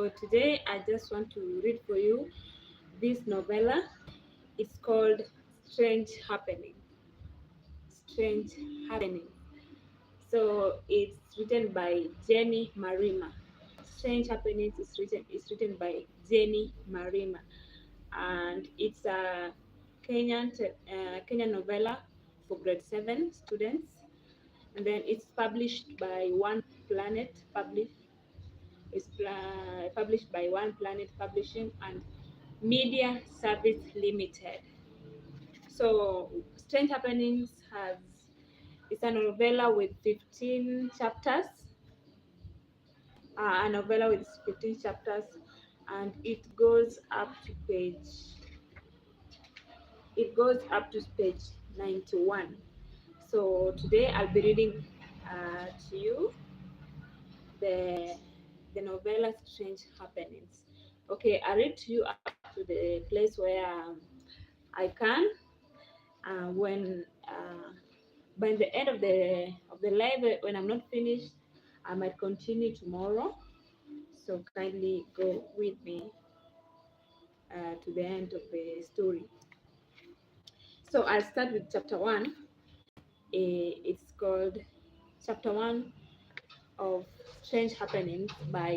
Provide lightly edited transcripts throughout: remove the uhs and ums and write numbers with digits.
So today I just want to read for you this novella. It's called Strange Happening. Strange Happening. So it's written by Jennie Marima. Strange Happenings is written by Jennie Marima, and it's a Kenyan novella for grade 7 students. And then it's published by One Planet published by One Planet Publishing and Media Service Limited. So Strange Happenings has it's a novella with 15 chapters, a novella with 15 chapters, and it goes up to page 91. So today I'll be reading to you the the novella Strange Happenings. Okay, I read to you up to the place where I can. When by the end of the live, when I'm not finished, I might continue tomorrow. So kindly go with me to the end of the story. So I'll start with chapter one. It's called Chapter One of Strange Happenings by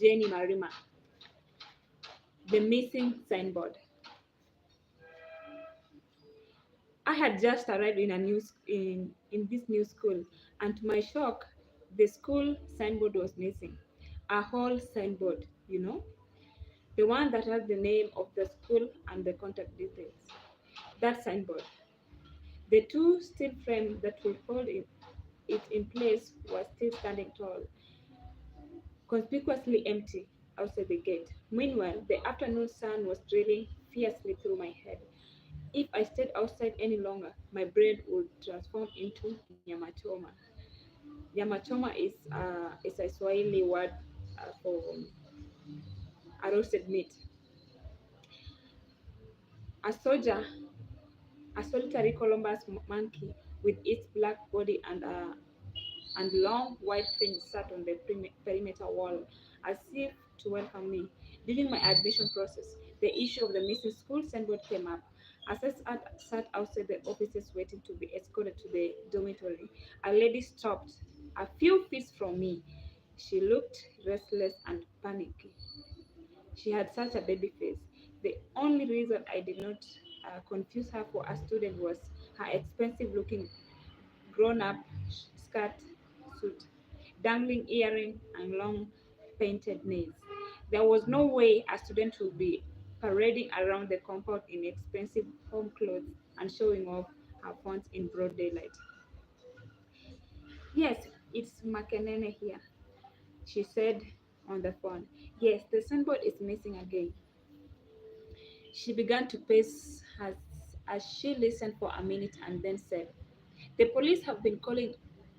Jennie Marima. The missing signboard. I had just arrived in this new school, and to my shock, the school signboard was missing. A whole signboard, the one that has the name of the school and the contact details. That signboard. The two steel frames that would hold it in place were still standing tall, conspicuously empty outside the gate. Meanwhile, the afternoon sun was drilling fiercely through my head. If I stayed outside any longer, my brain would transform into nyamachoma. Nyamachoma is a Swahili word for a roasted meat. A soldier, a solitary Columbus monkey with its black body and long white fins sat on the perimeter wall as if to welcome me. During my admission process, the issue of the missing school signboard came up. As I sat outside the offices waiting to be escorted to the dormitory, a lady stopped a few feet from me. She looked restless and panicky. She had such a baby face. The only reason I did not confuse her for a student was her expensive looking grown up skirt suit, dangling earring, and long painted nails. There was no way a student would be parading around the compound in expensive home clothes and showing off her fonts in broad daylight. Yes, it's Makenene here, she said on the phone. Yes, the signboard is missing again. She began to pace as she listened for a minute and then said, the police have been calling,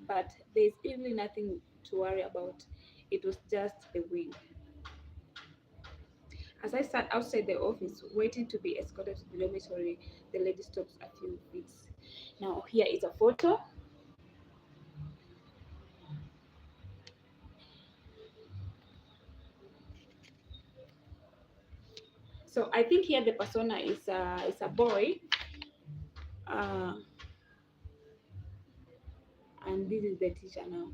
but there is really nothing to worry about. It was just the wind. As I sat outside the office waiting to be escorted to the dormitory, the lady stopped a few feet. Now, here is a photo. So I think here the persona is a boy, uh, and this is the teacher now.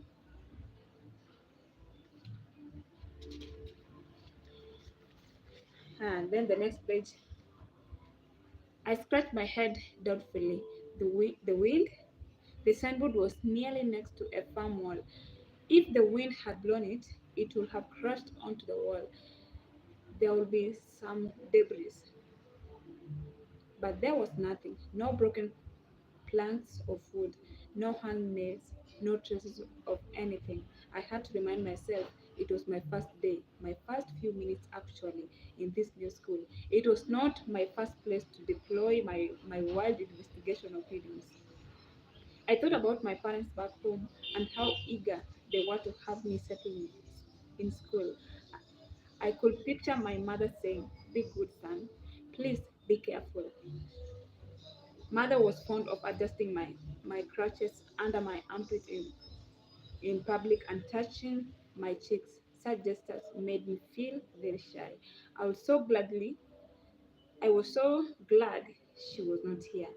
And then the next page, I scratched my head doubtfully. The wind. The signboard was nearly next to a farm wall. If the wind had blown it, it would have crashed onto the wall. There would be some debris, but there was nothing. No broken planks of wood, no hung nails, no traces of anything. I had to remind myself it was my first day, my first few minutes actually in this new school. It was not my first place to deploy my wild investigation of feelings. I thought about my parents back home and how eager they were to have me settle in school. I could picture my mother saying, be good, son. Please be careful. Mother was fond of adjusting my crutches under my armpit in public and touching my cheeks, such gestures made me feel very shy. I was so gladly I was so glad she was not here.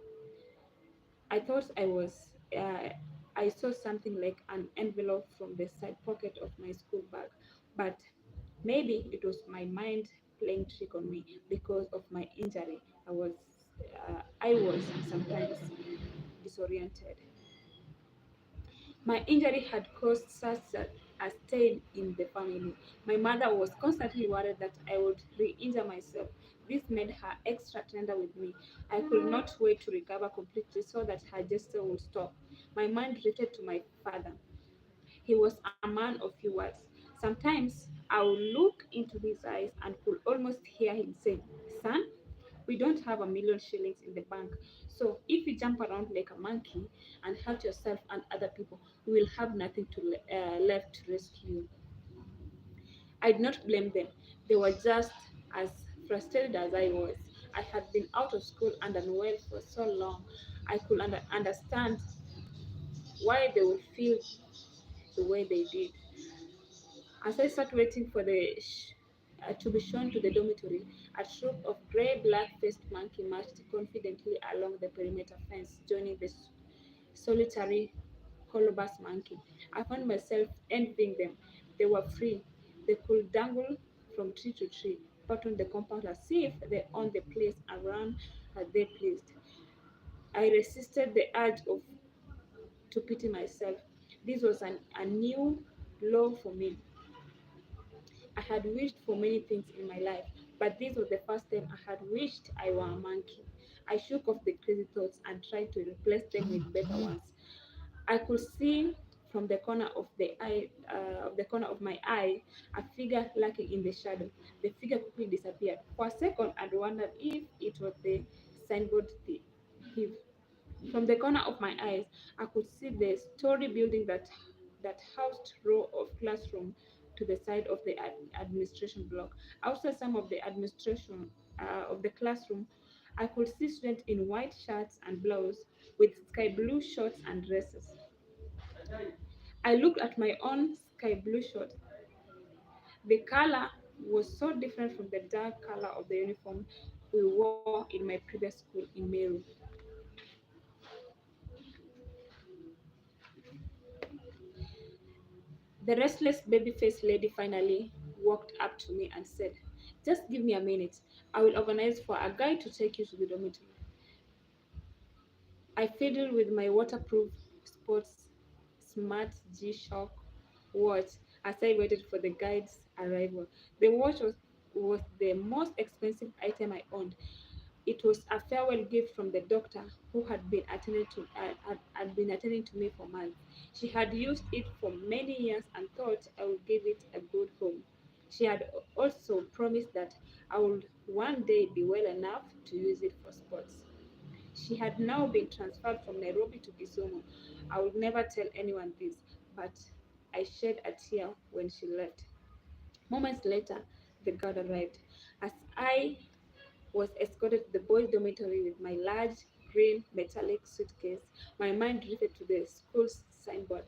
I thought I saw something like an envelope from the side pocket of my school bag, but maybe it was my mind playing trick on me because of my injury. I was sometimes disoriented. My injury had caused such a stain in the family. My mother was constantly worried that I would re injure myself. This made her extra tender with me. I could not wait to recover completely so that her gesture would stop. My mind drifted to my father. He was a man of few words. Sometimes I would look into his eyes and could almost hear him say, "Son, we don't have a 1,000,000 shillings in the bank. So if you jump around like a monkey and hurt yourself and other people, we will have nothing left to rescue you." I did not blame them. They were just as frustrated as I was. I had been out of school and unwell for so long. I could understand why they would feel the way they did. As I sat waiting for to be shown to the dormitory, a troop of grey black-faced monkeys marched confidently along the perimeter fence, joining the solitary colobus monkey. I found myself envying them. They were free. They could dangle from tree to tree, pattern the compound as if they owned the place and run as they pleased. I resisted the urge of to pity myself. This was a new law for me. I had wished for many things in my life, but this was the first time I had wished I were a monkey. I shook off the crazy thoughts and tried to replace them with better ones. I could see from the corner of the corner of my eye, a figure lurking in the shadow. The figure quickly disappeared. For a second, I wondered if it was the signboard thief. From the corner of my eyes, I could see the story building that housed row of classroom to the side of the administration block. Outside some of the administration of the classroom, I could see students in white shirts and blouse with sky blue shorts and dresses. I looked at my own sky blue shirt. The color was so different from the dark color of the uniform we wore in my previous school in Meru. The restless baby faced lady finally walked up to me and said, "Just give me a minute. I will organize for a guy to take you to the dormitory." I fiddled with my waterproof sports smart G Shock watch as I waited for the guide's arrival. The watch was the most expensive item I owned. It was a farewell gift from the doctor who had been attending to me for months. She had used it for many years and thought I would give it a good home. She had also promised that I would one day be well enough to use it for sports. She had now been transferred from Nairobi to Kisumu. I would never tell anyone this, but I shed a tear when she left. Moments later, the guard arrived. As I was escorted to the boys' dormitory with my large green metallic suitcase, my mind drifted to the school's signboard.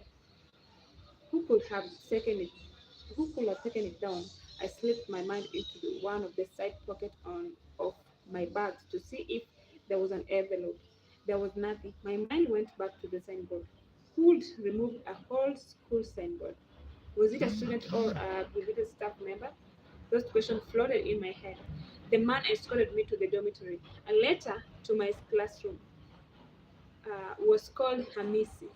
Who could have taken it? Who could have taken it down? I slipped my mind into one of the side pockets of my bags to see if there was an envelope. There was nothing. My mind went back to the signboard. Who'd removed a whole school signboard? Was it a student or a prohibited staff member? Those questions floated in my head. The man escorted me to the dormitory and later to my classroom. Was called Hamisi.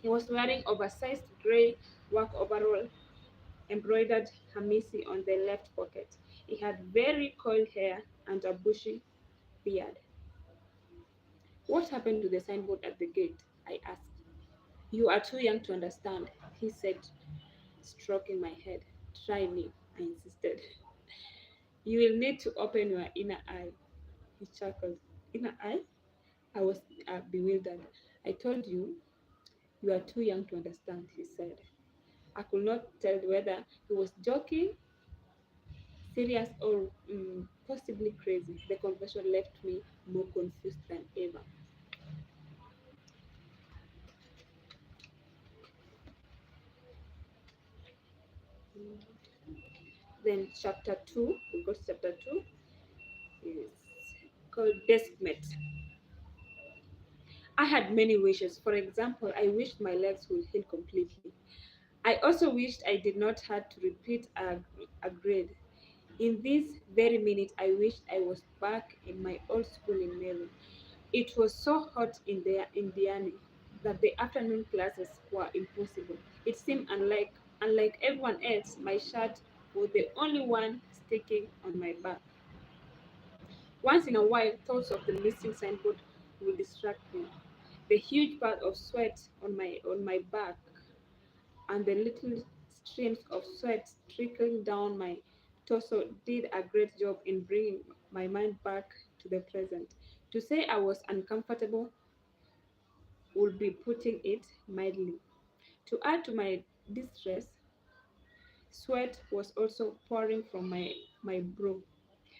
He was wearing oversized grey work overall, embroidered Hamisi on the left pocket. He had very coiled hair and a bushy beard. "What happened to the signboard at the gate?" I asked. "You are too young to understand," he said, stroking my head. "Try me," I insisted. "You will need to open your inner eye." He chuckled. "Inner eye?" I was bewildered. "I told you, you are too young to understand," he said. I could not tell whether he was joking, serious, or possibly crazy. The conversation left me more confused than ever. Then chapter 2, we go to chapter 2, is called Deskmate. I had many wishes. For example, I wished my legs would heal completely. I also wished I did not have to repeat a grade. In this very minute, I wished I was back in my old school in Mary. It was so hot in Diani that the afternoon classes were impossible. It seemed unlike everyone else, my shirt was the only one sticking on my back. Once in a while, thoughts of the missing signboard would distract me. The huge pad of sweat on my back and the little streams of sweat trickling down my torso did a great job in bringing my mind back to the present. To say I was uncomfortable would be putting it mildly. To add to my distress, sweat was also pouring from my brow.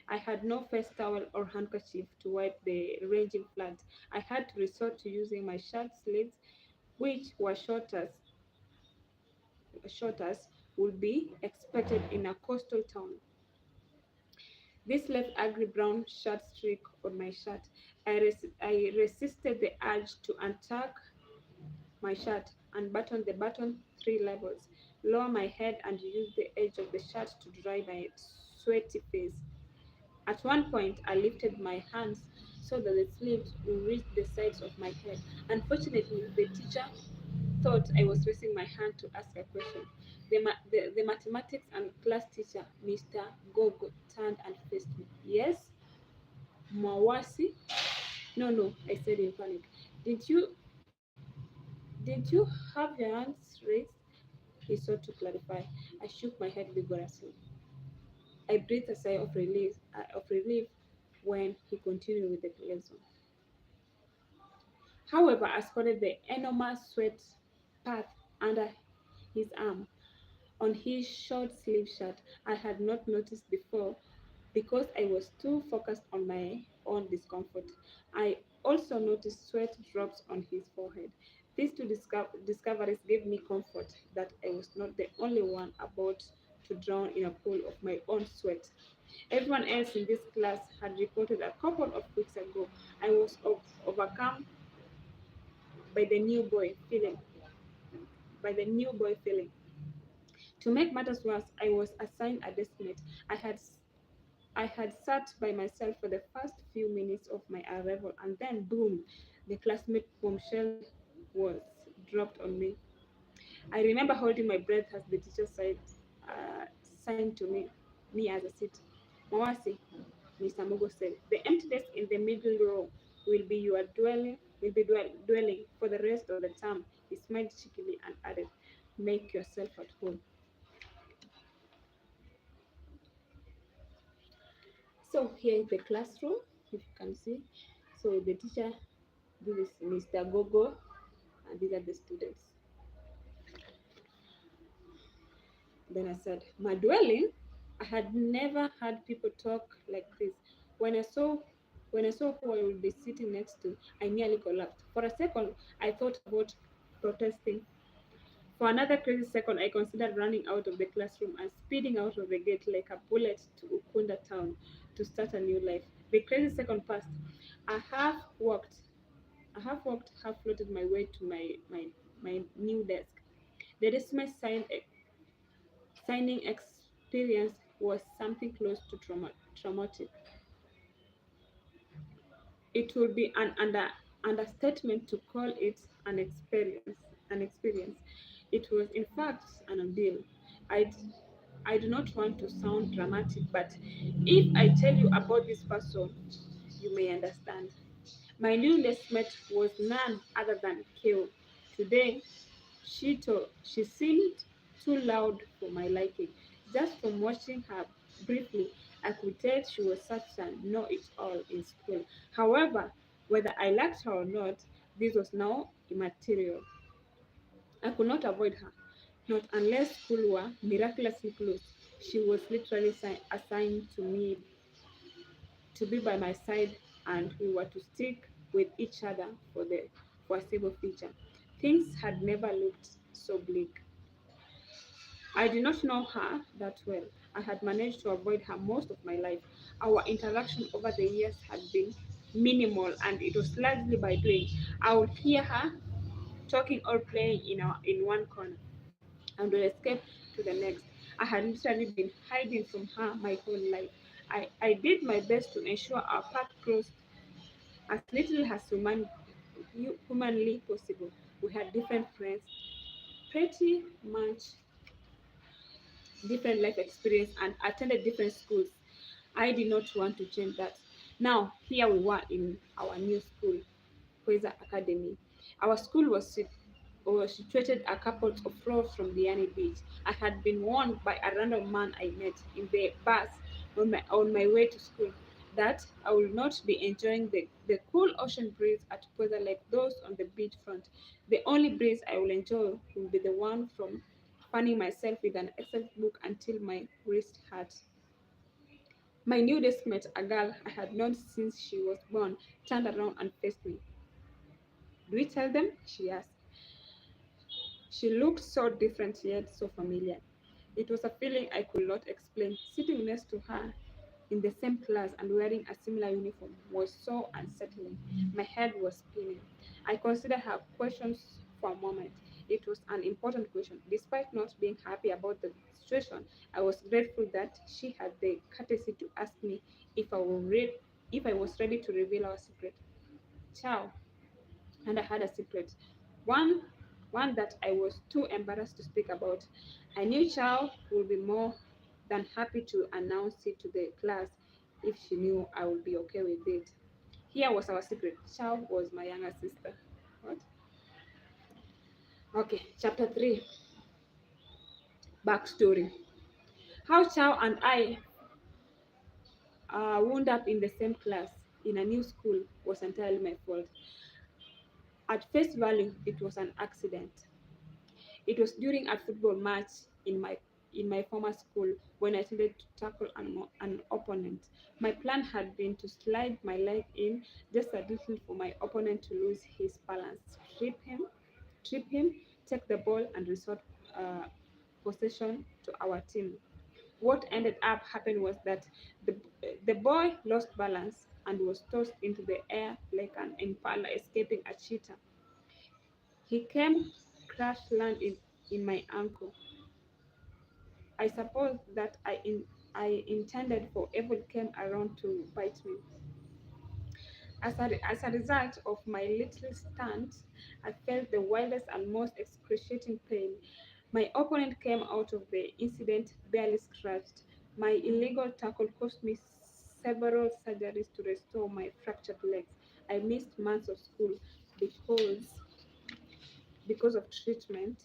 I had no face towel or handkerchief to wipe the raging flood. I had to resort to using my shirt sleeves, which were short as would be expected in a coastal town. This left ugly brown shirt streak on my shirt. I resisted the urge to untuck my shirt, unbutton the button three levels, lower my head, and use the edge of the shirt to dry my sweaty face. At one point, I lifted my hands so that the sleeves would reach the sides of my head. Unfortunately, the teacher thought I was raising my hand to ask a question. The mathematics and class teacher, Mr. Gogo, turned and faced me. Yes, Mawasi? No, no, I said in panic. Did you did you have your hands raised? He sought to clarify. I shook my head vigorously. I breathed a sigh of relief when he continued with the lesson. However, I spotted the enormous sweat path under his arm on his short sleeve shirt. I had not noticed before because I was too focused on my own discomfort. I also noticed sweat drops on his forehead. These two discoveries gave me comfort that I was not the only one about to drown in a pool of my own sweat. Everyone else in this class had reported a couple of weeks ago. I was overcome by the new boy feeling. By the new boy feeling. To make matters worse, I was assigned a deskmate. I had sat by myself for the first few minutes of my arrival, and then boom, the classmate bombshell was dropped on me. I remember holding my breath as the teacher uh, signed to me as a seat. Mawasi, Mr. Mugo said, the empty desk in the middle row will be dwelling for the rest of the term. He smiled cheekily and added, make yourself at home. So here is the classroom, if you can see. So the teacher, this is Mr. Gogo, and these are the students. Then I said, my dwelling? I had never heard people talk like this. When I saw when I saw who I would be sitting next to, I nearly collapsed. For a second, I thought about protesting. For another crazy second, I considered running out of the classroom and speeding out of the gate like a bullet to Ukunda town to start a new life. The crazy second passed. I half walked, half floated my way to my new desk. The resume signing experience was something close to traumatic. It would be an understatement to call it an experience. An experience. It was, in fact, an ordeal. I I do not want to sound dramatic, but if I tell you about this person, you may understand. My new nestmate was none other than Kale. Today, she seemed too loud for my liking. Just from watching her briefly, I could tell she was such a know-it-all in school. However, whether I liked her or not, this was now immaterial. I could not avoid her, not unless school were miraculously closed. She was literally assigned to me to be by my side, and we were to stick with each other for the foreseeable future. Things had never looked so bleak. I did not know her that well. I had managed to avoid her most of my life. Our interaction over the years had been minimal, and it was largely by doing. I would hear her talking or playing in one corner and would escape to the next. I had literally been hiding from her my whole life. I did my best to ensure our path crossed as little as humanly possible. We had different friends, pretty much different life experience, and attended different schools. I did not want to change that. Now, here we were in our new school, Quasar Academy. Our school was situated a couple of floors from the Yanni beach. I had been warned by a random man I met in the bus on my way to school that I will not be enjoying the cool ocean breeze at Quasar like those on the beach front. The only breeze I will enjoy will be the one from fanning myself with an Excel book until my wrist hurt. My new deskmate, a girl I had known since she was born, turned around and faced me. Do we tell them? She asked. She looked so different yet so familiar. It was a feeling I could not explain. Sitting next to her in the same class and wearing a similar uniform was so unsettling. My head was spinning. I considered her questions for a moment. It was an important question. Despite not being happy about the situation, I was grateful that she had the courtesy to ask me if I was ready to reveal our secret. Ciao. And I had a secret. One one that I was too embarrassed to speak about. I knew Chow would be more than happy to announce it to the class if she knew I would be okay with it. Here was our secret. Chow was my younger sister. What? Okay, chapter 3, backstory. How Chow and I wound up in the same class in a new school was entirely my fault. At face value, it was an accident. It was during a football match in my former school when I attempted to tackle an opponent. My plan had been to slide my leg in just a little for my opponent to lose his balance, trip him, take the ball, and restore uh, possession to our team. What ended up happening was that the, the boy lost balance and was tossed into the air like an impala escaping a cheetah. He came crash land in my ankle. I suppose that I intended for evil came around to bite me. As a result of my little stunt, I felt the wildest and most excruciating pain. My opponent came out of the incident barely scratched. My illegal tackle cost me several surgeries to restore my fractured legs. I missed months of school because because of treatment.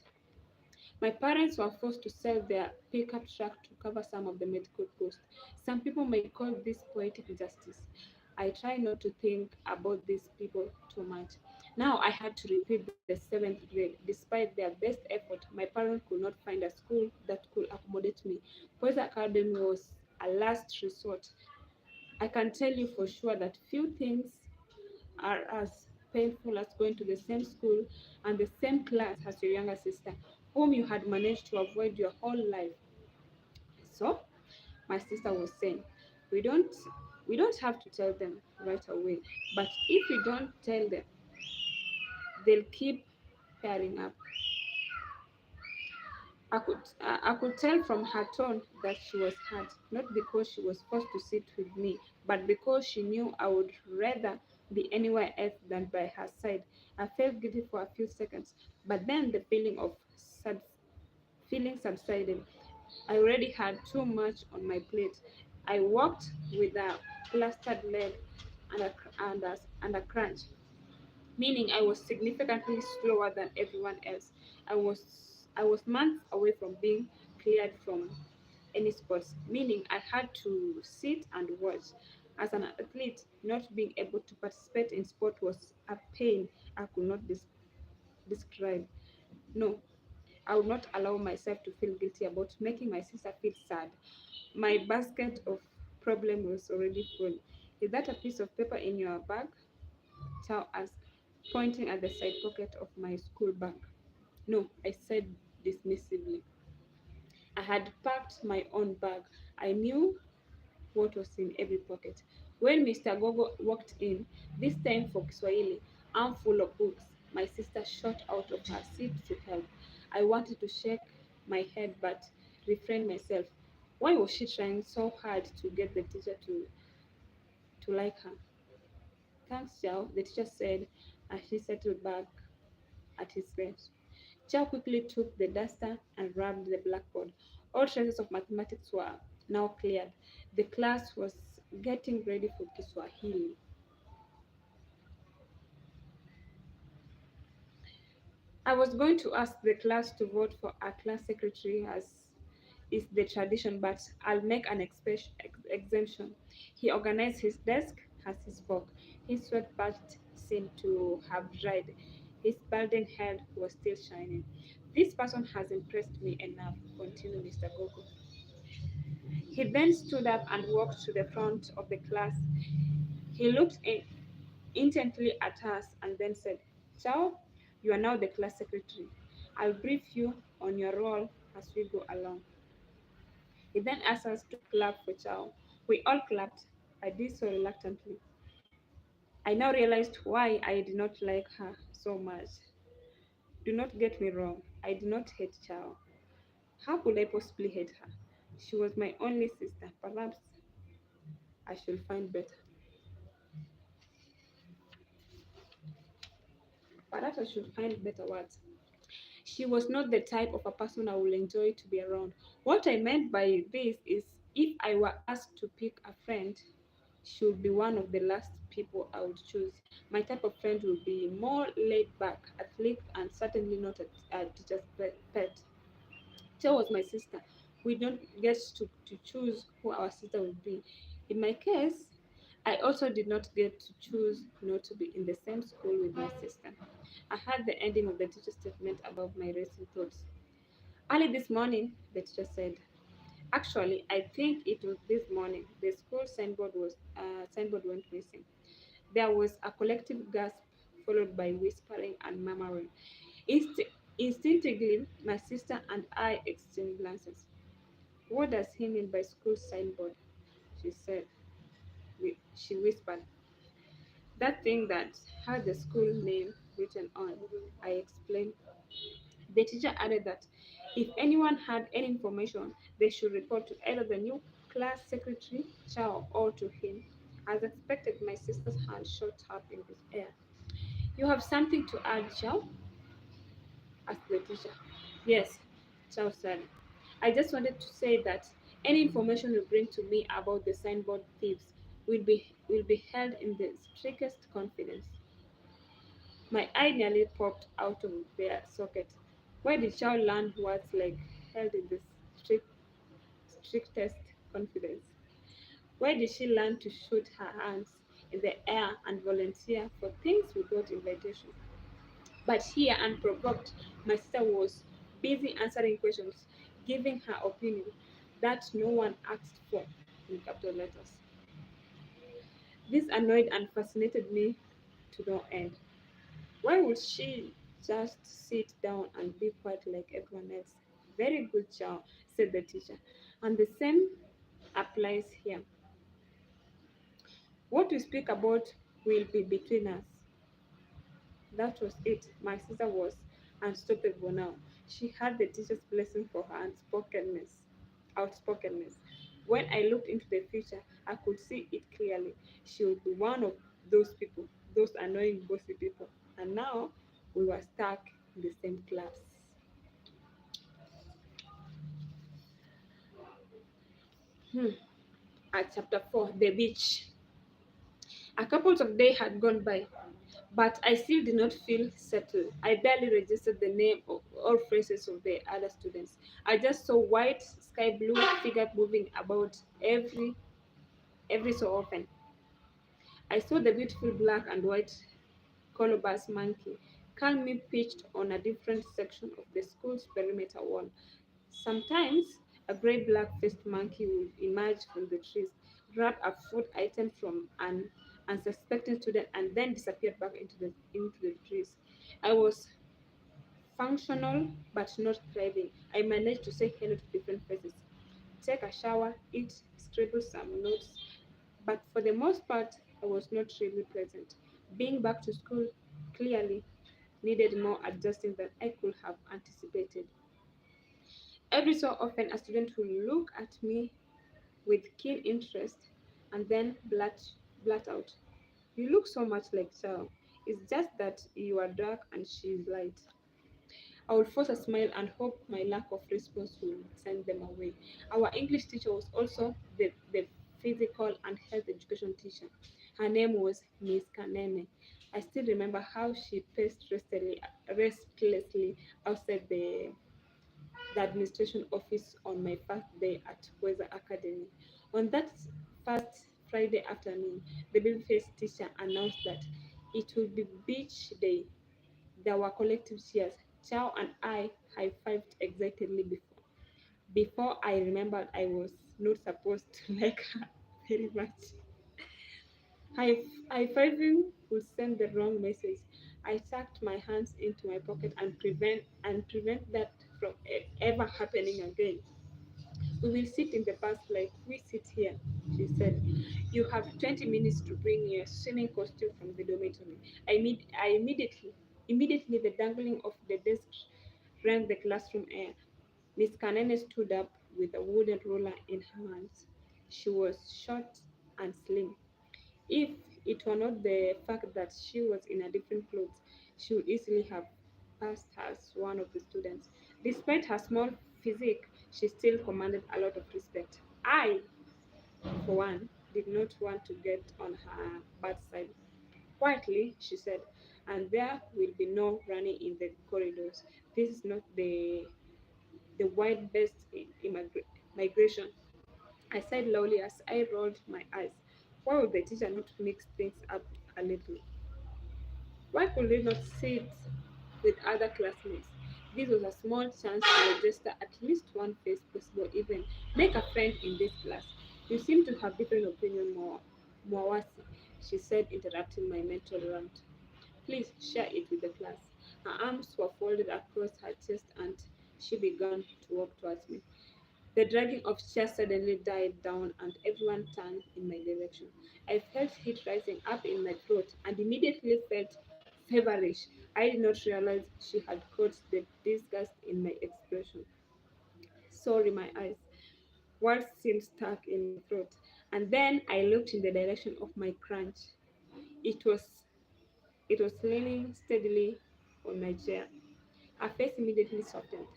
My parents were forced to sell their pickup truck to cover some of the medical costs. Some people may call this poetic justice. I try not to think about these people too much. Now I had to repeat the seventh grade. Despite their best effort, my parents could not find a school that could accommodate me. Poise Academy was a last resort. I can tell you for sure that few things are as painful as going to the same school and the same class as your younger sister, whom you had managed to avoid your whole life. So, my sister was saying, we don't we don't have to tell them right away, but if we don't tell them, they'll keep pairing up. I could tell from her tone that she was hurt, not because she was forced to sit with me, but because she knew I would rather be anywhere else than by her side. I felt guilty for a few seconds, but then the feeling subsided. I already had too much on my plate. I walked with a plastered leg and a crunch, meaning I was significantly slower than everyone else. I was months away from being cleared from any sports, meaning I had to sit and watch. As an athlete, not being able to participate in sport was a pain I could not describe. No, I would not allow myself to feel guilty about making my sister feel sad. My basket of problem was already full. Is that a piece of paper in your bag? Chow asked, pointing at the side pocket of my school bag. No, I said dismissively. I had packed my own bag. I knew what was in every pocket. When Mr. Gogo walked in, this time for Kiswahili, arm full of books, my sister shot out of her seat to help. I wanted to shake my head but refrained myself. Why was she trying so hard to get the teacher to like her? Thanks, Chow, the teacher said as she settled back at his desk. Chow quickly took the duster and rubbed the blackboard. All traces of mathematics were now cleared. The class was getting ready for Kiswahili. I was going to ask the class to vote for a class secretary as is the tradition, but I'll make an exemption. He organized his desk as he spoke. His sweatpants seemed to have dried. His balding head was still shining. This person has impressed me enough, continued Mr. Gogo. He then stood up and walked to the front of the class. He looked intently at us and then said, Chow, you are now the class secretary. I'll brief you on your role as we go along. He then asked us to clap for Chow. We all clapped. I did so reluctantly. I now realized why I did not like her so much. Do not get me wrong, I did not hate Chow. How could I possibly hate her? She was my only sister. Perhaps I should find better. Perhaps I should find better words. She was not the type of a person I would enjoy to be around. What I meant by this is if I were asked to pick a friend, she would be one of the last people I would choose. My type of friend would be more laid back, athletic, and certainly not a teacher's pet. Che was my sister. We don't get to choose who our sister would be. In my case, I also did not get to choose not to be in the same school with my sister. I heard the ending of the teacher's statement above my racing thoughts. Early this morning, the teacher said. Actually, I think it was this morning. The school signboard went missing. There was a collective gasp, followed by whispering and murmuring. Instinctively, my sister and I exchanged glances. What does he mean by school signboard? She said. She whispered. That thing that had the school name written on. I explained. The teacher added that if anyone had any information, they should report to either the new class secretary, Chow, or to him. As expected, my sister's hand shot up in the air. You have something to add, Chow? Asked the teacher. Yes, Chow said. I just wanted to say that any information you bring to me about the signboard thieves will be held in the strictest confidence. My eye nearly popped out of their socket. Where did Chow learn words like held in the strict, strictest confidence? Where did she learn to shoot her hands in the air and volunteer for things without invitation? But here, unprovoked, my sister was busy answering questions, giving her opinion that no one asked for in capital letters. This annoyed and fascinated me to no end. Why would she just sit down and be quiet like everyone else? Very good, child, said the teacher. And the same applies here. What we speak about will be between us. That was it. My sister was unstoppable now. She had the teacher's blessing for her outspokenness. When I looked into the future, I could see it clearly. She would be one of those people, those annoying bossy people. And now we were stuck in the same class. Hmm. At chapter 4, the beach. A couple of days had gone by, but I still did not feel settled. I barely registered the name or faces of the other students. I just saw white, sky blue figure moving about every so often. I saw the beautiful black and white colobus monkey calmly pitched on a different section of the school's perimeter wall. Sometimes a gray black faced monkey would emerge from the trees, grab a food item from an unsuspecting student, and then disappear back into the trees. I was functional but not thriving. I managed to say hello to different faces, take a shower, eat, scribble some notes, but for the most part, I was not really present. Being back to school clearly needed more adjusting than I could have anticipated. Every so often, a student will look at me with keen interest and then blurt out, "You look so much like Chao. It's just that you are dark and she's light." I would force a smile and hope my lack of response would send them away. Our English teacher was also the physical and health education teacher. Her name was Miss Kanene. I still remember how she paced restlessly outside the administration office on my first day at Weather Academy. On that first Friday afternoon, the baby-faced teacher announced that it would be beach day. There were collective cheers. Chow and I high-fived excitedly before I remembered I was not supposed to like her very much. High-fiving would send the wrong message. I tucked my hands into my pocket and prevent that from ever happening again. "We will sit in the bus like we sit here," she said. "You have 20 minutes to bring your swimming costume from the dormitory." Immediately the dangling of the desk rang the classroom air. Miss Kanene stood up with a wooden ruler in her hands. She was short and slim. If it were not the fact that she was in a different clothes, she would easily have passed as one of the students. Despite her small physique, she still commanded a lot of respect. I, for one, did not want to get on her bad side. "Quietly," she said, "and there will be no running in the corridors. This is not the wide-based migration." I sighed loudly as I rolled my eyes. Why would the teacher not mix things up a little? Why could they not sit with other classmates? This was a small chance to register at least one face possible, even make a friend in this class. "You seem to have different opinion, Mwawasi," she said, interrupting my mental rant. "Please share it with the class." Her arms were folded across her chest and she began to walk towards me. The dragging of chairs suddenly died down and everyone turned in my direction. I felt heat rising up in my throat and immediately felt feverish. I did not realize she had caught the disgust in my expression. Sorry, my eyes. Words seemed stuck in my throat. And then I looked in the direction of my crunch. It was it was leaning steadily on my chair. Her face immediately softened.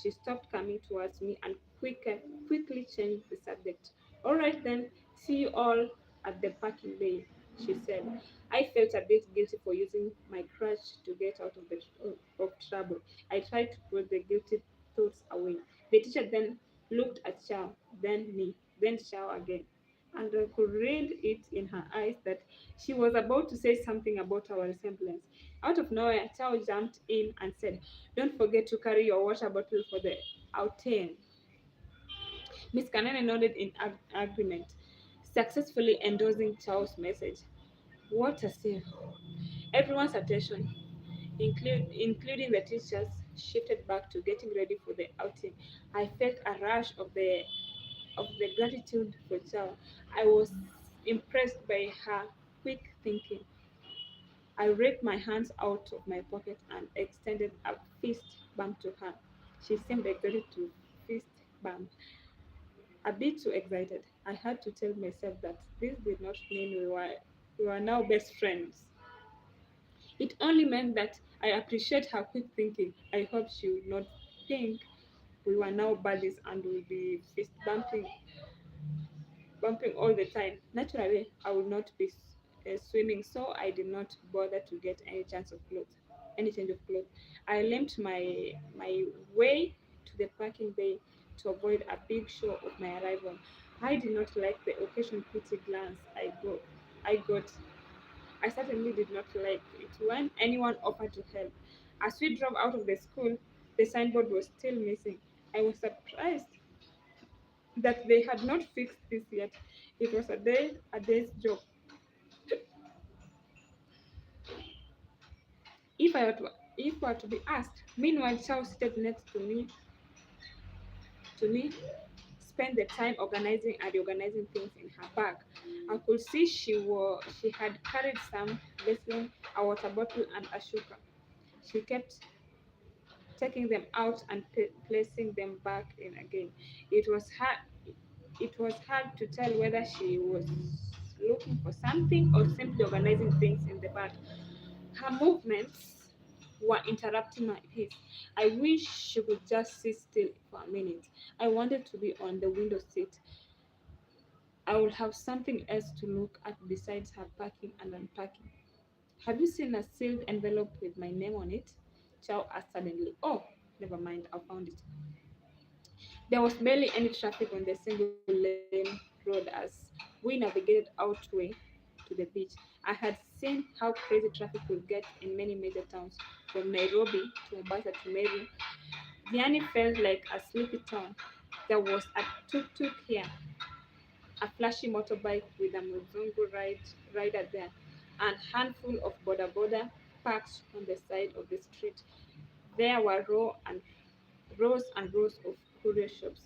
She stopped coming towards me and quickly changed the subject. "All right then, see you all at the parking bay," she said. I felt a bit guilty for using my crutch to get out of trouble. I tried to pull the guilty thoughts away. The teacher then looked at Chow, then me, then Chow again, and I could read it in her eyes that she was about to say something about our resemblance. Out of nowhere, Chow jumped in and said, "Don't forget to carry your water bottle for the outing." Miss Kanene nodded in agreement, successfully endorsing Chow's message. What a save! Everyone's attention, including the teachers, shifted back to getting ready for the outing. I felt a rush of the gratitude for Chow. I was impressed by her quick thinking. I raked my hands out of my pocket and extended a fist bump to her. She seemed excited to fist bump, a bit too excited. I had to tell myself that this did not mean we were now best friends. It only meant that I appreciate her quick thinking. I hope she would not think we were now buddies and would be fist bumping all the time. Naturally, I would not be swimming, so I did not bother to get any change of clothes. I limped my way to the parking bay to avoid a big show of my arrival. I did not like the occasional pretty glance I got. I certainly did not like it when anyone offered to help. As we drove out of the school, the signboard was still missing. I was surprised that they had not fixed this yet. It was a day's job. If I if were to be asked. Meanwhile, Chow seated next to me spent the time organizing and reorganizing things in her bag. I could see she had carried some vaseline, a water bottle, and a sugar. She kept taking them out and placing them back in again. It was hard. It was hard to tell whether she was looking for something or simply organizing things in the bag. Her movements were interrupting my peace. I wish she could just sit still for a minute. I wanted to be on the window seat. I would have something else to look at besides her packing and unpacking. Have you seen a sealed envelope with my name on it? Chow asked suddenly. Oh, never mind, I found it. There was barely any traffic on the single lane road as we navigated outway to the beach. I had seen how crazy traffic could get in many major towns, from Nairobi to Mombasa to Meru. Diani felt like a sleepy town. There was a tuk-tuk here, a flashy motorbike with a Muzungu rider there, and handful of boda boda parked on the side of the street. There were rows and rows of curio shops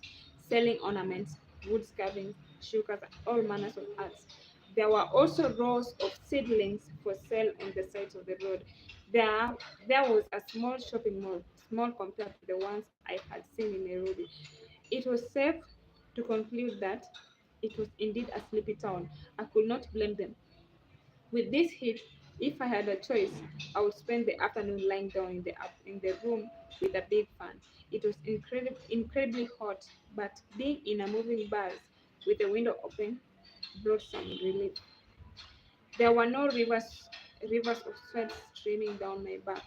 selling ornaments, wood carvings, shukas, and all manners of arts. There were also rows of seedlings for sale on the sides of the road. There, there was a small shopping mall, small compared to the ones I had seen in Nairobi. It was safe to conclude that it was indeed a sleepy town. I could not blame them. With this heat, if I had a choice, I would spend the afternoon lying down in the room with a big fan. It was incredibly hot, but being in a moving bus with the window open brought some relief. There were no rivers of sweat streaming down my back.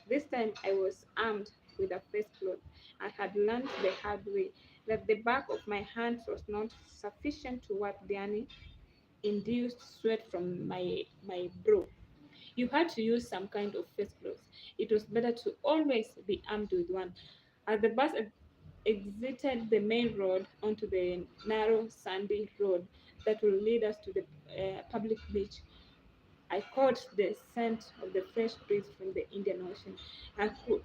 This time I was armed with a face cloth. I had learned the hard way that the back of my hands was not sufficient to wipe the induced sweat from my brow. You had to use some kind of face cloth. It was better to always be armed with one. As the bus exited the main road onto the narrow sandy road that will lead us to the public beach, I caught the scent of the fresh breeze from the Indian Ocean. I could,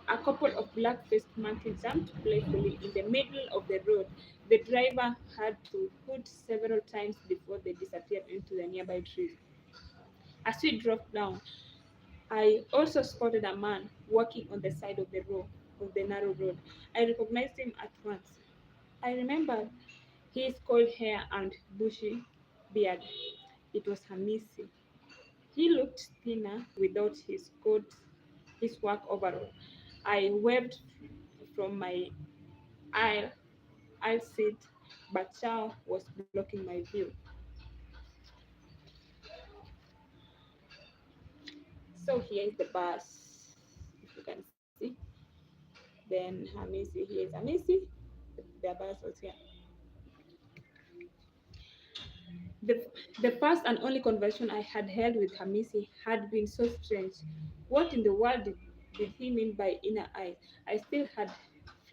a couple of black-faced monkeys jumped playfully in the middle of the road. The driver had to hoot several times before they disappeared into the nearby trees. As we drove down, I also spotted a man walking on the side of the narrow road. I recognized him at once. I remembered his coiled hair and bushy beard. It was Hamisi. He looked thinner without his work overall. I waved from my aisle, aisle seat, but Chow was blocking my view. So here is the bus, if you can see. Then Hamisi, here is Hamisi. The bus was here. The, the first and only conversation I had held with Hamisi had been so strange. What in the world did he mean by inner eye? I still had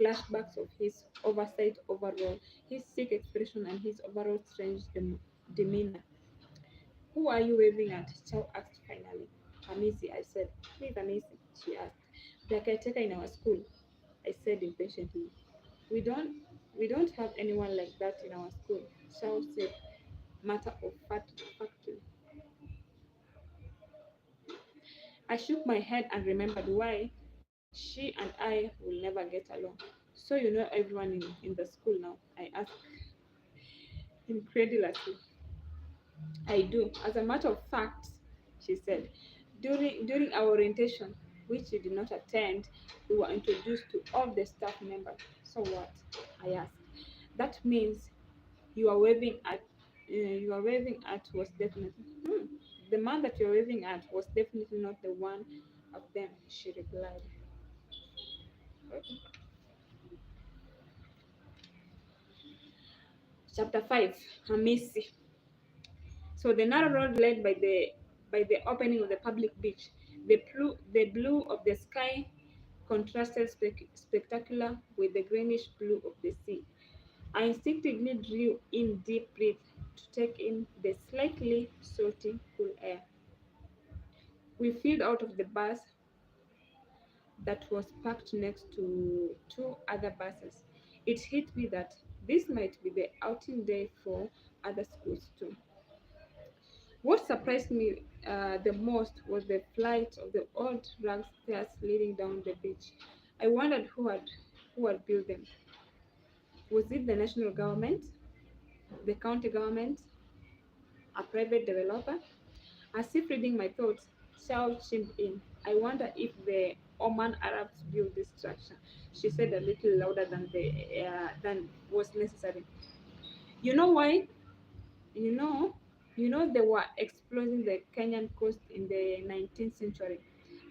flashbacks of his oversight overall, his sick expression, and his overall strange demeanor. Who are you waving at? Chow asked finally. Hamisi, I said. Who is Hamisi? She asked. The caretaker in our school, I said impatiently. We don't we don't have anyone like that in our school, Chow said factly. I shook my head and remembered why she and I will never get along. So you know everyone in the school now? I asked incredulously. I do. As a matter of fact, she said, during our orientation, which you did not attend, we were introduced to all the staff members. So what? I asked. That means you are waving at was definitely the man that you're waving at was definitely not the one of them, she replied. Okay. Chapter 5. Hamisi. So the narrow road led by the opening of the public beach. The blue of the sky contrasted spectacular with the greenish blue of the sea. I instinctively drew in deep breath to take in the slightly salty, cool air. We filed out of the bus that was parked next to two other buses. It hit me that this might be the outing day for other schools too. What surprised me the most was the flight of the old rug stairs leading down the beach. I wondered who had built them. Was it the national government, the county government, a private developer? As if reading my thoughts, Xiao chimed in. I wonder if the Oman Arabs built this structure. She said a little louder than was necessary. You know why? You know, they were exploring the Kenyan coast in the 19th century.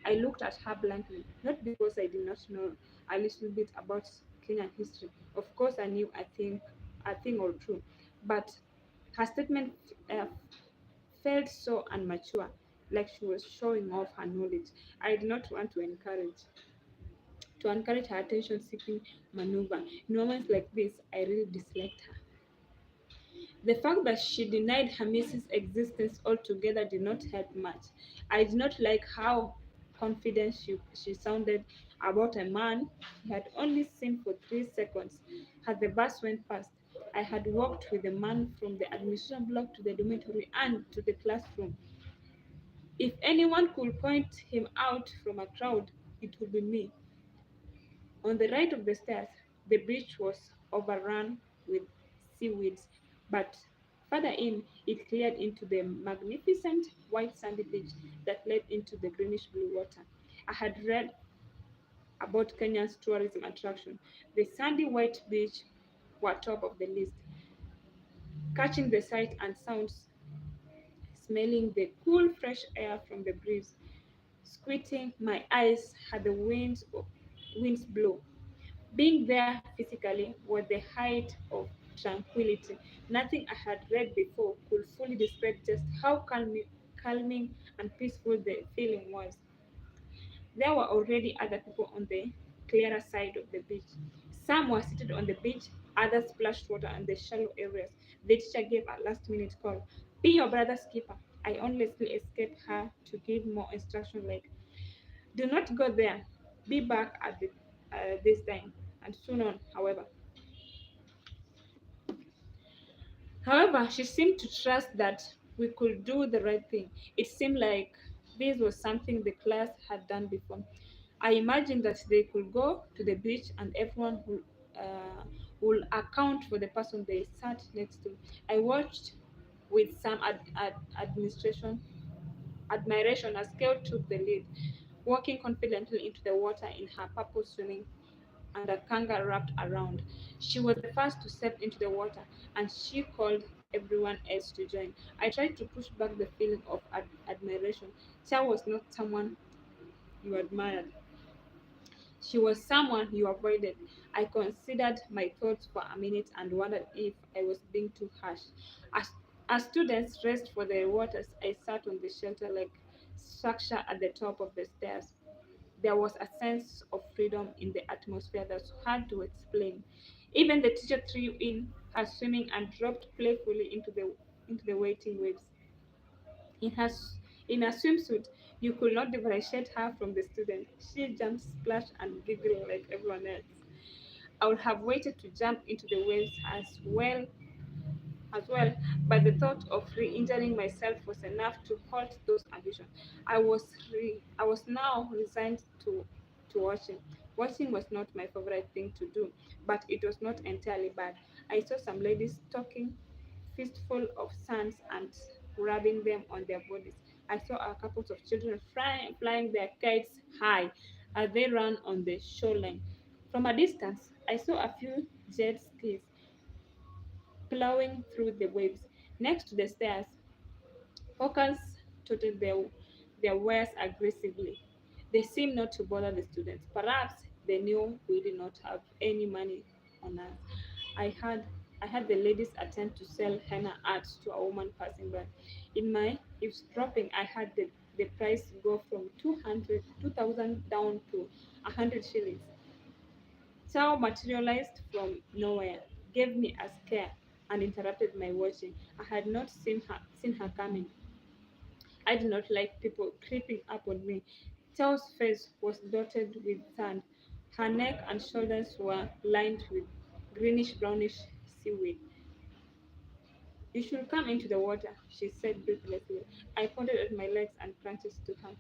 I looked at her blankly, not because I did not know a little bit about Kenyan history. Of course, I knew a thing or two, but her statement felt so immature, like she was showing off her knowledge. I did not want to encourage her attention-seeking maneuver. In moments like this, I really disliked her. The fact that she denied her Mrs. existence altogether did not help much. I did not like how confident she sounded about a man he had only seen for 3 seconds as the bus went past. I had walked with the man from the administration block to the dormitory and to the classroom. If anyone could point him out from a crowd, it would be me. On the right of the stairs, the beach was overrun with seaweeds, but further in, it cleared into the magnificent white sandy beach that led into the greenish blue water. I had read about Kenya's tourism attraction. The sandy white beach were top of the list, catching the sight and sounds, smelling the cool fresh air from the breeze, squinting my eyes at the winds blow. Being there physically was the height of tranquility. Nothing I had read before could fully describe just how calming and peaceful the feeling was. There were already other people on the clearer side of the beach. Some were seated on the beach, others splashed water on the shallow areas. The teacher gave a last minute call. Be your brother's keeper. I honestly escaped her to give more instruction like, do not go there. Be back at this time. And soon on, however, she seemed to trust that we could do the right thing. It seemed like this was something the class had done before. I imagined that they could go to the beach and everyone will account for the person they sat next to. I watched with some administration admiration as Gail took the lead, walking confidently into the water in her purple swimming and a kanga wrapped around. She was the first to step into the water, and she called everyone else to join. I tried to push back the feeling of admiration. Cha was not someone you admired. She was someone you avoided. I considered my thoughts for a minute and wondered if I was being too harsh. As, as students raced for the waters, I sat on the shelter like structure at the top of the stairs. There was a sense of freedom in the atmosphere that's hard to explain. Even the teacher threw in her swimming and dropped playfully into the waiting waves. In her in her swimsuit, you could not differentiate her from the student. She jumped, splashed, and giggled like everyone else. I would have waited to jump into the waves as well, but the thought of re-injuring myself was enough to halt those ambitions. I was now resigned to watching. Watching was not my favorite thing to do, but it was not entirely bad. I saw some ladies talking, fistful of sands and rubbing them on their bodies. I saw a couple of children flying their kites high as they ran on the shoreline. From a distance, I saw a few jet skis plowing through the waves. Next to the stairs, hawkers tooted their wares aggressively. They seemed not to bother the students. Perhaps they knew we did not have any money on us. I had I had the ladies attempt to sell henna art to a woman passing by. In my eavesdropping, I had the price go from 2,000 down to 100 shillings. Chow materialized from nowhere, gave me a scare, and interrupted my watching. I had not seen her coming. I did not like people creeping up on me. Chow's face was dotted with sand. Her neck and shoulders were lined with greenish brownish seaweed. You should come into the water, she said breathlessly. I pointed at my legs and crunches to her.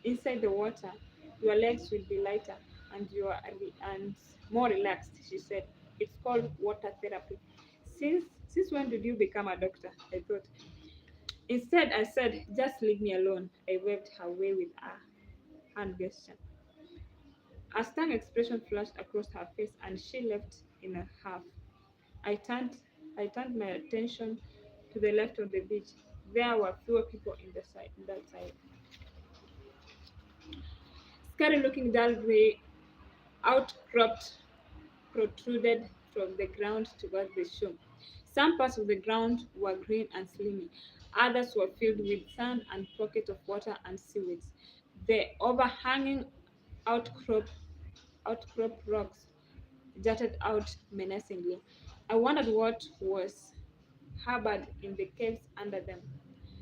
Inside the water, your legs will be lighter and and more relaxed, she said. It's called water therapy. Since when did you become a doctor? I thought. Instead, I said, just leave me alone. I waved her way with a hand gesture. A stern expression flashed across her face, and she left in a huff. I turned, I turned my attention to the left of the beach. There were fewer people in that side. Scary-looking dull gray outcropped protruded from the ground toward the shore. Some parts of the ground were green and slimy. Others were filled with sand and pockets of water and seaweeds. The overhanging outcrop outcrop rocks jutted out menacingly. I wondered what was harbored in the caves under them.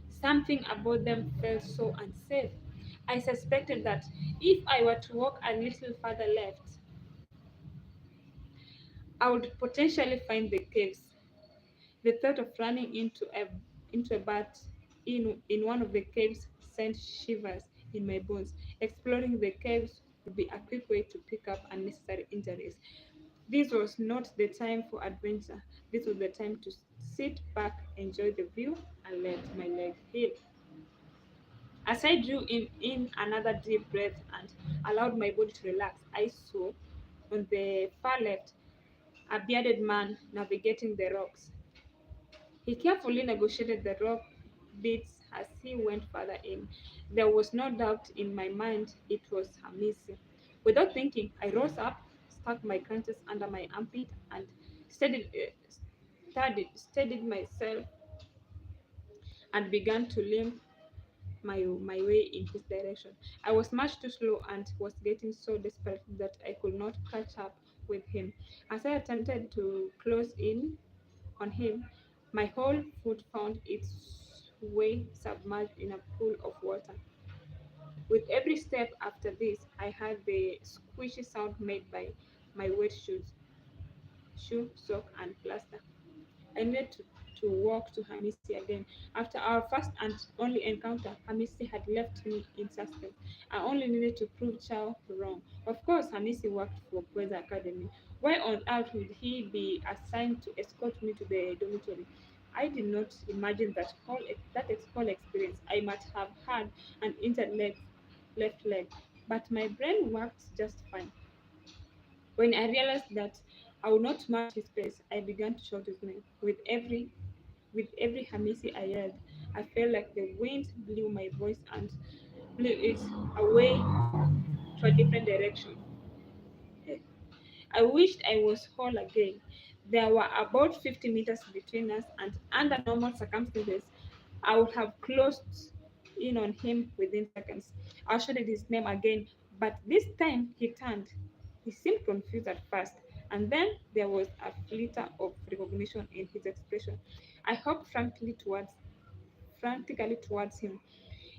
Something about them felt so unsafe. I suspected that if I were to walk a little further left, I would potentially find the caves. The thought of running into a bat in one of the caves sent shivers in my bones. Exploring the caves would be a quick way to pick up unnecessary injuries. This was not the time for adventure. This was the time to sit back, enjoy the view, and let my leg heal. As I drew in another deep breath and allowed my body to relax, I saw on the far left a bearded man navigating the rocks. He carefully negotiated the rock bits as he went further in. There was no doubt in my mind it was Hamisi. Without thinking, I rose up, stuck my crunches under my armpit, and steadied myself and began to limp my way in his direction. I was much too slow and was getting so desperate that I could not catch up with him. As I attempted to close in on him, my whole foot found its way submerged in a pool of water. With every step after this, I heard the squishy sound made by my wet shoe, sock, and plaster. I needed to walk to Hamisi again. After our first and only encounter, Hamisi had left me in suspense. I only needed to prove Chow wrong. Of course, Hamisi worked for Boys Academy. Why on earth would he be assigned to escort me to the dormitory? I did not imagine whole experience. I might have had an injured left leg, but my brain worked just fine. When I realized that I would not match his pace, I began to shout his name. With every Hamisi I yelled, I felt like the wind blew my voice and blew it away to a different direction. I wished I was whole again. There were about 50 meters between us, and under normal circumstances, I would have closed in on him within seconds. I shouted his name again, but this time he turned. He seemed confused at first, and then there was a flitter of recognition in his expression. I hopped frantically towards him.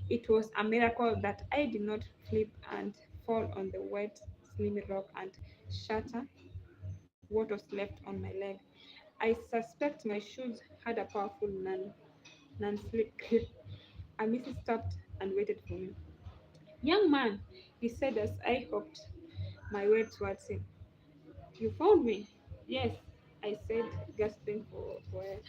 It was a miracle that I did not flip and fall on the wet, slimy rock and shatter what was left on my leg. I suspect my shoes had a powerful non-slip grip. Amici stopped and waited for me. Young man, he said as I hopped my way towards him. You found me? Yes, I said, gasping for air.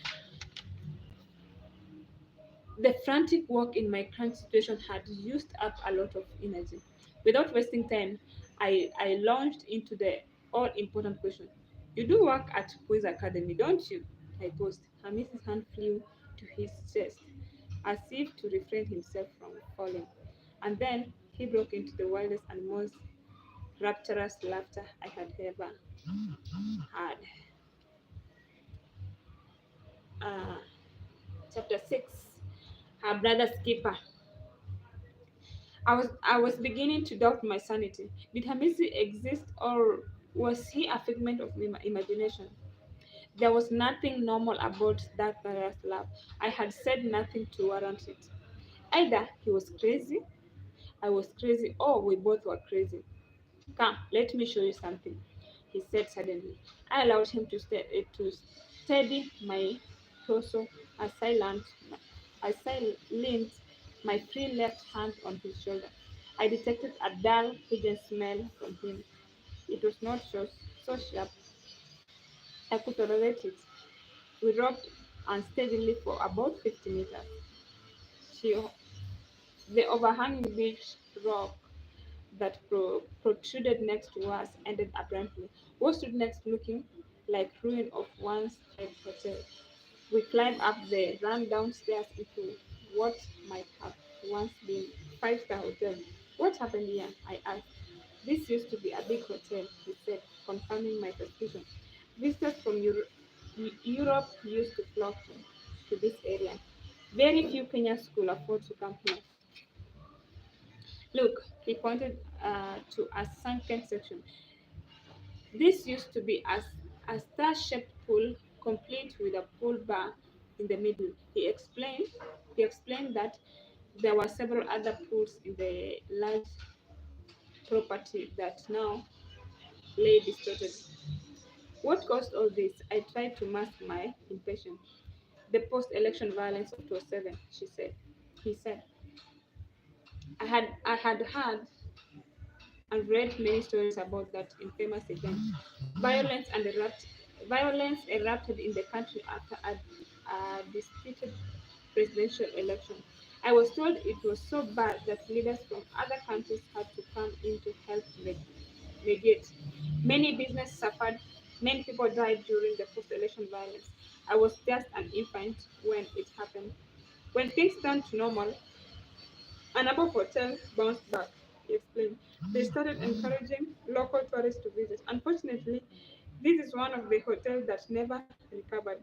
The frantic walk in my current situation had used up a lot of energy. Without wasting time, I launched into the all important question. You do work at Quiz Academy, don't you? I paused. Hamis's hand flew to his chest, as if to refrain himself from falling. And then he broke into the wildest and most rapturous laughter I had ever heard. Uh, Chapter 6. Her brother's keeper. I was beginning to doubt my sanity. Did Hamisi exist, or was he a figment of my imagination? There was nothing normal about that brother's laugh. I had said nothing to warrant it. Either he was crazy, I was crazy. Oh, we both were crazy. Come, let me show you something, he said suddenly. I allowed him to steady my torso as I leaned my free left hand on his shoulder. I detected a dull, pigeon smell from him. It was not so sharp I could tolerate it. We rocked unsteadily for about 50 meters. She, the overhanging beach rock that protruded next to us ended abruptly. We stood next, looking like ruin of once tried hotel. We climbed up the ran downstairs into what might have once been five-star hotel. What happened here? I asked. This used to be a big hotel, he said, confirming my suspicion. Visitors from Europe used to flock to this area. Very few Kenyans could afford to come here. Look, he pointed to a sunken section. This used to be a star-shaped pool, complete with a pool bar in the middle. He explained that there were several other pools in the large property that now lay distorted. What caused all this? I tried to mask my impatience. The post-election violence of 2007, she said. He said, I had heard and read many stories about that infamous event. Violence and violence erupted in the country after a disputed presidential election. I was told it was so bad that leaders from other countries had to come in to help mediate. Many businesses suffered. Many people died during the post-election violence. I was just an infant when it happened. When things turned to normal, a number of hotels bounced back, he explained. They started encouraging local tourists to visit. Unfortunately, this is one of the hotels that never recovered.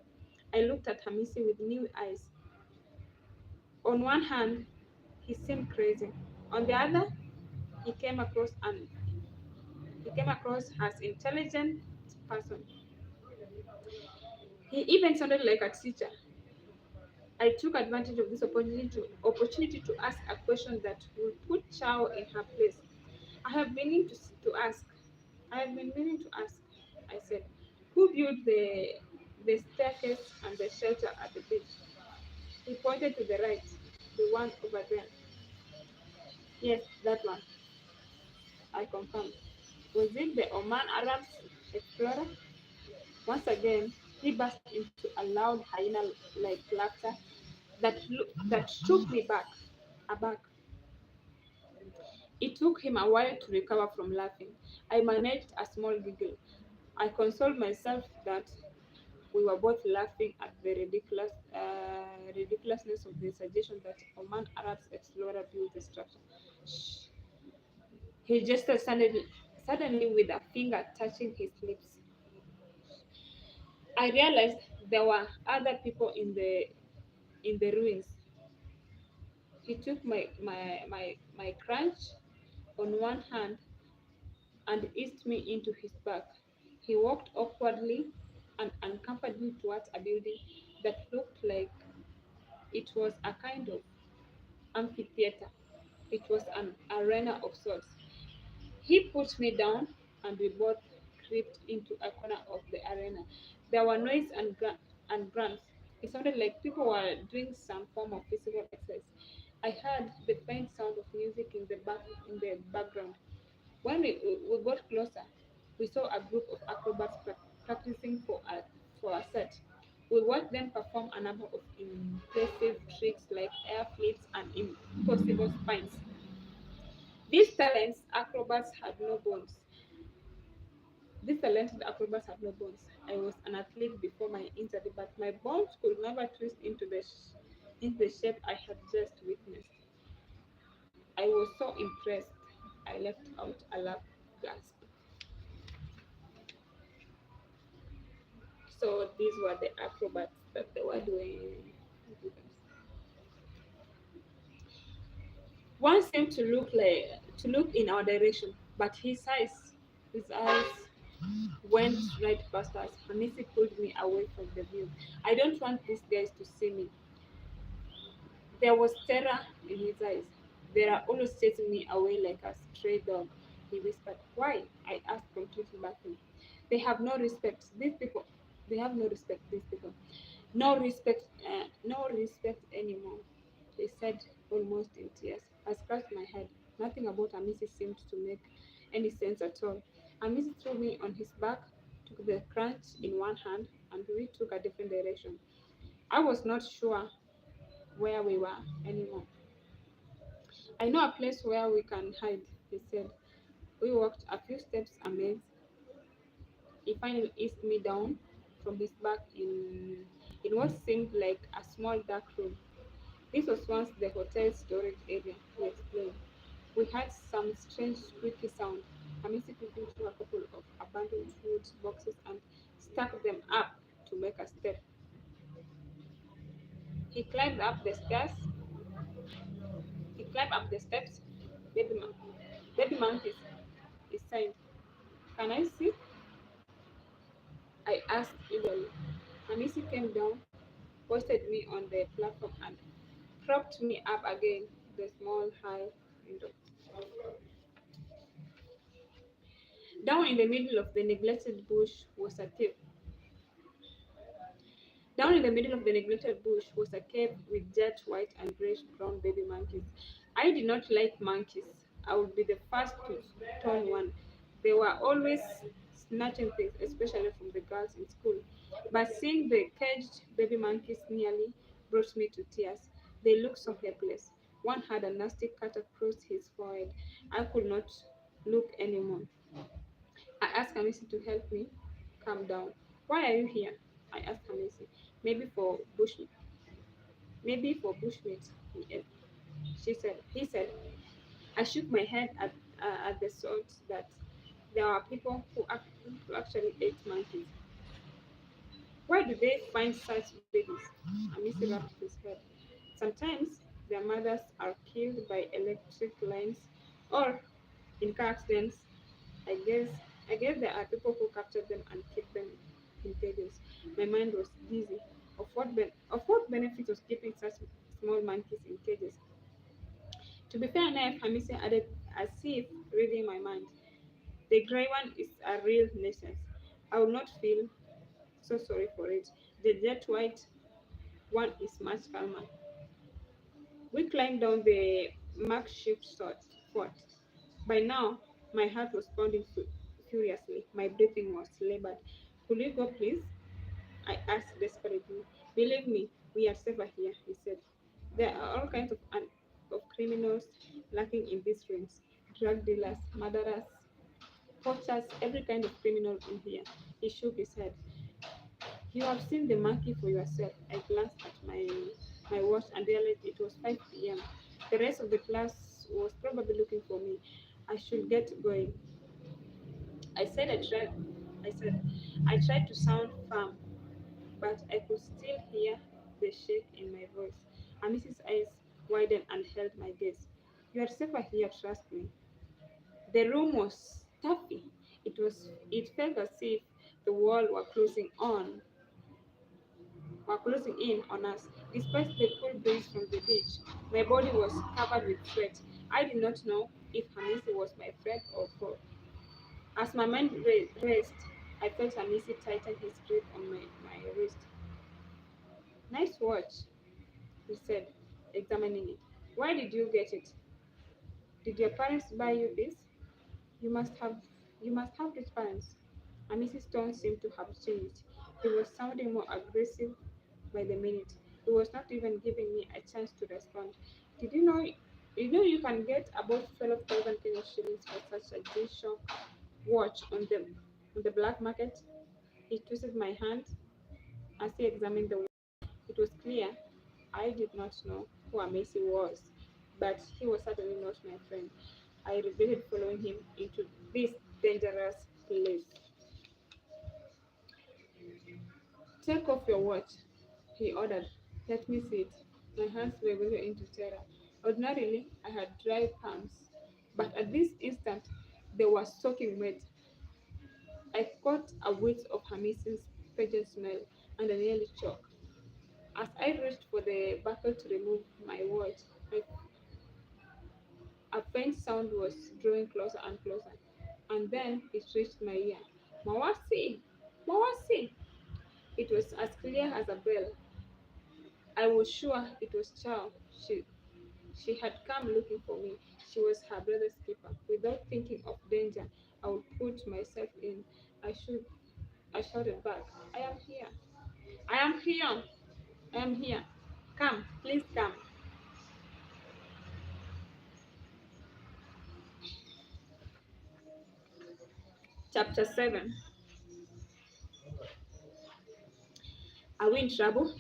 I looked at Hamisi with new eyes. On one hand, he seemed crazy. On the other, he came across an he came across as intelligent person. He even sounded like a teacher. I took advantage of this opportunity to ask a question that would put Chow in her place. I have been meaning to ask. I have been meaning to ask, I said. Who built the staircase and the shelter at the beach? He pointed to the right, the one over there. Yes, that one, I confirmed. Was it the Oman Arabs explorer? Once again, he burst into a loud hyena-like laughter that shook me aback. It took him a while to recover from laughing. I managed a small giggle. I consoled myself that we were both laughing at the ridiculousness of the suggestion that Oman Arabs explorer built the structure. Shh. He gestured suddenly with a finger touching his lips. I realized there were other people in the ruins. He took my crunch on one hand and eased me into his back. He walked awkwardly and uncomfortably towards a building that looked like it was a kind of amphitheater. It was an arena of sorts. He put me down, and we both crept into a corner of the arena. There were noise and grunts. It sounded like people were doing some form of physical exercise. I heard the faint sound of music in the background. When we got closer, we saw a group of acrobats practicing for a set. We watched them perform a number of impressive tricks like air flips and impossible spins. These talents acrobats had no bones. These talented acrobats had no bones. I was an athlete before my injury, but my bones could never twist into the shape I had just witnessed. I was so impressed. I left out a loud gasp. So these were the acrobats that they were doing. One seemed to look in our direction, but his eyes went right past us. Hamisi pulled me away from the view. I don't want these guys to see me. There was terror in his eyes. They are always chasing me away like a stray dog, he whispered. Why? I asked, completely baffled. They have no respect. These people. They have no respect, these people. No respect anymore, he said, almost in tears. I scratched my head. Nothing about Amisi seemed to make any sense at all. Amisi threw me on his back, took the crunch in one hand, and we took a different direction. I was not sure where we were anymore. I know a place where we can hide, he said. We walked a few steps amazed. He finally eased me down from his back in what seemed like a small dark room. This was once the hotel's storage area, he explained. We had some strange squeaky sound. Hamisi took me through a couple of abandoned food boxes and stacked them up to make a step. He climbed up the stairs. He climbed up the steps. Baby, baby monkeys, he sighed. Can I see? I asked eagerly. Hamisi came down, hoisted me on the platform, and propped me up against the small high window. Down in the middle of the neglected bush was a cave. Down in the middle of the neglected bush was a cave with jet white and grayish brown baby monkeys. I did not like monkeys. I would be the first to turn one. They were always snatching things, especially from the girls in school. But seeing the caged baby monkeys nearly brought me to tears. They looked so helpless. One had a nasty cut across his forehead. I could not look anymore. I asked Hamisi to help me calm down. Why are you here? I asked Hamisi. Maybe for bush, maybe for bushmeat. She said. He said. I shook my head at the thought that there are people who actually ate monkeys. Why do they find such babies? Hamisi rubbed his head. Sometimes their mothers are killed by electric lines or in car accidents. I guess I guess there are people who capture them and keep them in cages. My mind was dizzy. Of what benefit was keeping such small monkeys in cages? To be fair enough, Hamisi added as if reading my mind. The grey one is a real nuisance. I will not feel so sorry for it. The jet white one is much calmer. We climbed down the makeshift fort. By now, my heart was pounding furiously. My breathing was labored. Could we go, please? I asked desperately. Believe me, we are safer here, he said. There are all kinds of criminals lurking in these rooms. Drug dealers, murderers, poachers, every kind of criminal in here. He shook his head. You have seen the monkey for yourself. I glanced at my watch and realized it was 5 p.m. The rest of the class was probably looking for me. I should get going. I said I tried. I said I tried to sound firm, but I could still hear the shake in my voice. And Mrs. Eyes widened and held my gaze. You are safer here, trust me. The room was stuffy. It felt as if the wall were closing in on us. Despite the cool breeze from the beach, my body was covered with sweat. I did not know if Hamisi was my friend or foe. As my mind raced, I felt Hamisi tighten his grip on my wrist. Nice watch, he said, examining it. Where did you get it? Did your parents buy you this? You must have you must have rich parents. And Mrs. Stone seemed to have changed. He was sounding more aggressive by the minute. He was not even giving me a chance to respond. Did you know you can get about 12,000 Kenyan shillings for such a G-Shock watch on the black market? He twisted my hand as he examined the watch. It was clear I did not know who Amesi was, but he was certainly not my friend. I regretted following him into this dangerous place. Take off your watch, he ordered. Let me see it. My hands were going into terror. Ordinarily, I had dry palms, but at this instant, they were soaking wet. I caught a whiff of Hamison's pungent smell and I nearly choked. As I reached for the buckle to remove my watch, A faint sound was drawing closer and closer, and then it reached my ear. Mawasi! Mawasi! It was as clear as a bell. I was sure it was Chow. She had come looking for me. She was her brother's keeper. Without thinking of danger, I would put myself in. I should. I shouted back, I am here. I am here. I am here. Come, please come. Chapter 7. Are we in trouble?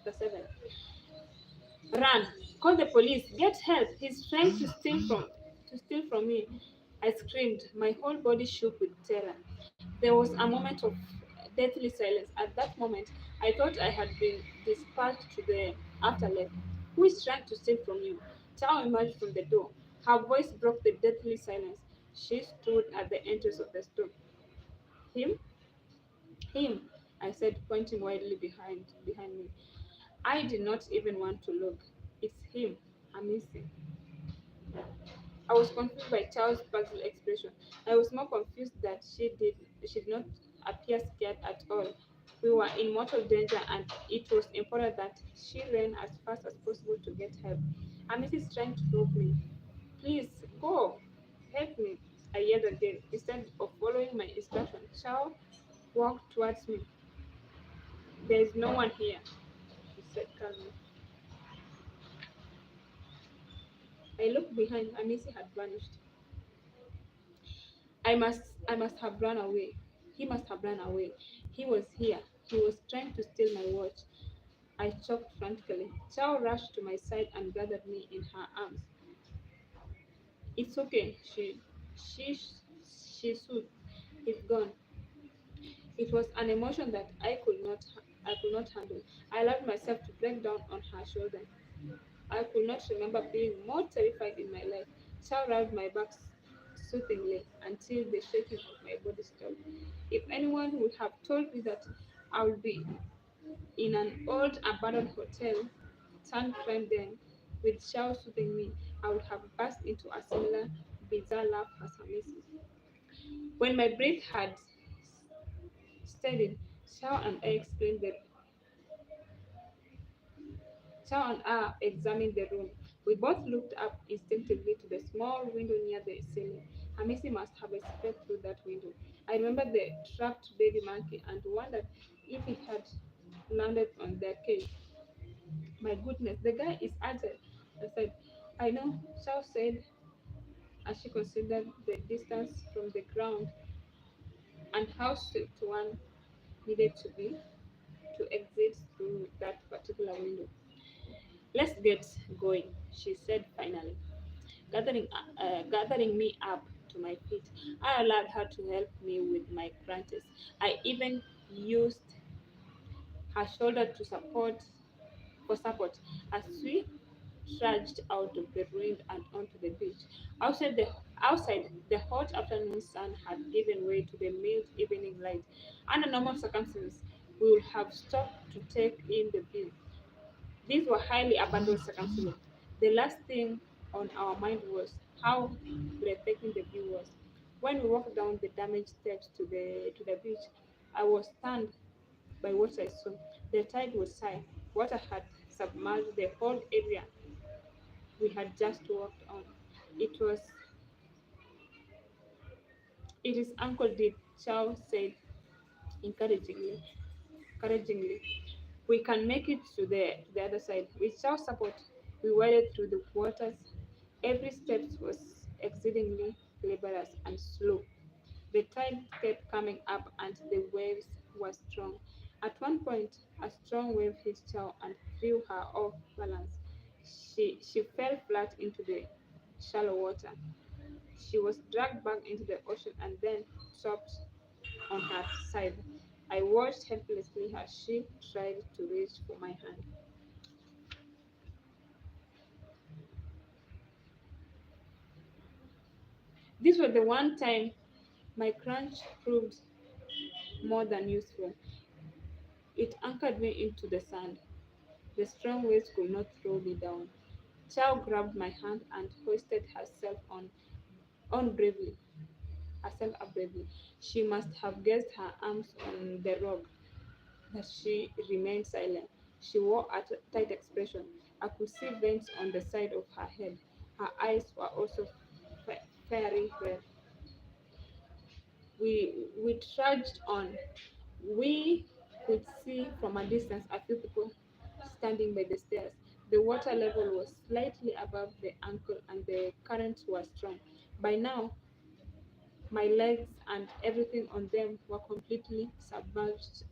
Chapter 7. Run! Call the police! Get help! He's trying to steal from me. I screamed. My whole body shook with terror. There was a moment of deathly silence. At that moment, I thought I had been dispatched to the afterlife. Who is trying to steal from you? Chow emerged from the door. Her voice broke the deathly silence. She stood at the entrance of the store. Him? Him, I said, pointing wildly behind me. I did not even want to look. It's him. I'm missing. I was confused by Charles' puzzled expression. I was more confused that she did not appear scared at all. We were in mortal danger and it was important that she ran as fast as possible to get help. Amiss is trying to rob me. Please go. Help me. I yelled again. Instead of following my instruction, Chow walked towards me. There is no one here, she said calmly. I looked behind. Amisi had vanished. I must have run away. He must have run away. He was here. He was trying to steal my watch. I choked frantically. Chow rushed to my side and gathered me in her arms. It's okay. She she soothed. He's gone. It was an emotion that I could not handle. I allowed myself to break down on her shoulder. I could not remember being more terrified in my life. Chow rubbed my back soothingly until the shaking of my body stopped. If anyone would have told me that I would be in an old abandoned hotel, turned crime den, with Chow soothing me, I would have burst into a similar bizarre laugh as her missus. When my breath had steadied, Chow and I explained the Chow and I examined the room. We both looked up instinctively to the small window near the ceiling. Hamisi must have escaped through that window. I remembered the trapped baby monkey and wondered if it had landed on their cage. My goodness, the guy is agile. I said, I know, Chow said as she considered the distance from the ground and how swift one needed to be to exit through that particular window. Let's get going, she said finally, gathering me up to my feet. I allowed her to help me with my crunches. I even used her shoulder for support as we trudged out of the ruin and onto the beach. Outside, the hot afternoon sun had given way to the mild evening light. Under normal circumstances, we would have stopped to take in the view. These were highly abandoned circumstances. The last thing on our mind was how breathtaking the view was. When we walked down the damaged steps to the beach, I was stunned by what I saw. The tide was high. Water had submerged the whole area we had just walked on. It was it is ankle deep, Chow said encouragingly. encouragingly. We can make it to the other side. With Chow's support, we waded through the waters. Every step was exceedingly laborious and slow. The tide kept coming up and the waves were strong. At one point, a strong wave hit Chow and threw her off balance. She fell flat into the shallow water. She was dragged back into the ocean and then dropped on her side. I watched helplessly as she tried to reach for my hand. This was the one time my crunch proved more than useful. It anchored me into the sand. The strong waves could not throw me down. Chow grabbed my hand and hoisted on bravely, herself up bravely. She must have guessed her arms on the rug that she remained silent. She wore a tight expression. I could see veins on the side of her head. Her eyes were also fiery red. We trudged on. We could see from a distance a few people standing by the stairs. The water level was slightly above the ankle and the currents were strong. By now, my legs and everything on them were completely submerged.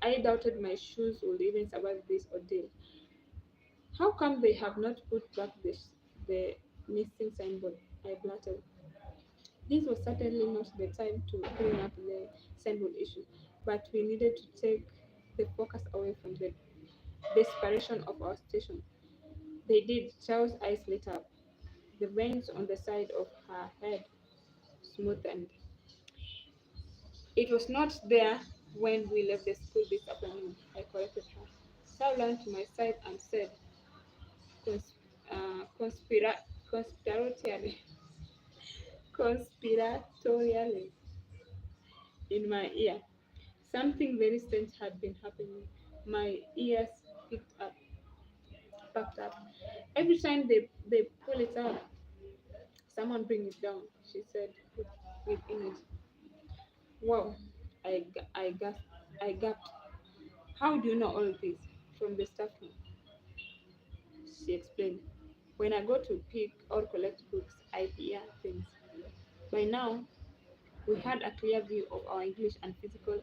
I doubted my shoes would even survive this ordeal. How come they have not put back the missing signboard? I blurted. This was certainly not the time to clean up the signboard issue, but we needed to take the focus away from the desperation of our station. They did. Chow's eyes lit up. The veins on the side of her head smoothened. It was not there when we left the school this afternoon, I corrected her. Chow ran to my side and said, cons- conspiratorially, conspiratorially in my ear. Something very strange had been happening. My ears picked up, perked up. Every time they pull it up, someone bring it down, she said with energy. Wow, I gasped. How do you know all this? From the staff room, she explained. When I go to pick or collect books, I hear things. By now, we had a clear view of our English and physical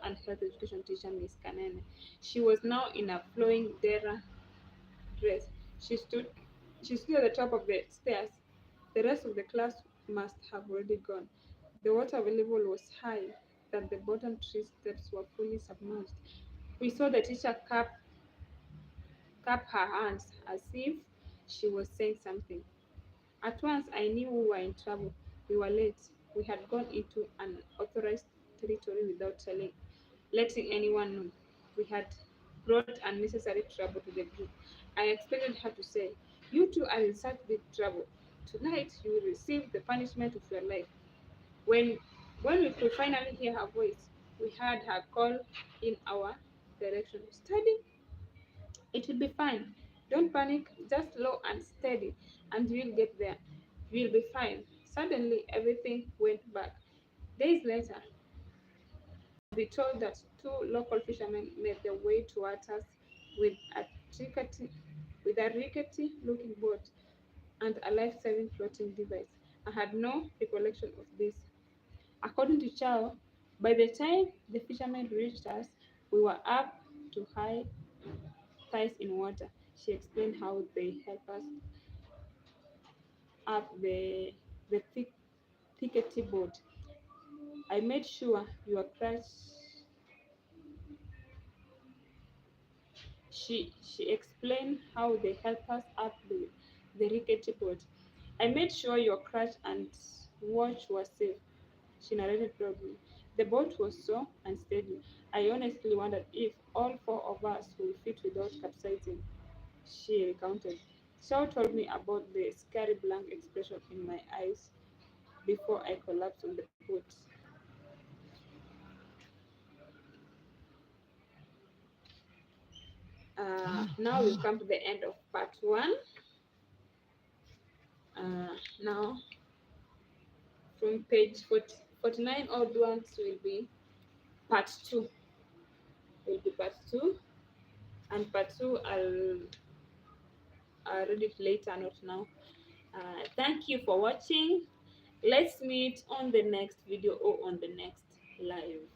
and health education teacher, Miss Kanene. She was now in a flowing dera dress. She stood she stood at the top of the stairs. The rest of the class must have already gone. The water level was high, that the bottom three steps were fully submerged. We saw the teacher cup her hands as if she was saying something. At once I knew we were in trouble. We were late. We had gone into unauthorized territory without letting anyone know. We had brought unnecessary trouble to the group. I expected her to say, "You two are in such big trouble. Tonight you will receive the punishment of your life." When when we could finally hear her voice, we heard her call in our direction. "Study, it will be fine. Don't panic, just slow and steady, and you'll get there. You'll be fine." Suddenly, everything went back. Days later, we told that two local fishermen made their way towards us with a rickety, rickety-looking boat and a life-saving floating device. I had no recollection of this. According to Chow, by the time the fishermen reached us, we were up to high thighs in water. She explained how they helped us up the thickety boat. I made sure your crash. She explained how they helped us up the rickety boat. I made sure your crash and watch was safe, she narrated proudly. The boat was so unsteady. I honestly wondered if all four of us would fit without capsizing, she recounted. Shaw told me about the scary blank expression in my eyes before I collapsed on the boat. Now we've come to the end of part one. Now, from page 49 onwards part two. Will be part two, and part two I'll read it later, not now. Thank you for watching. Let's meet on the next video or on the next live.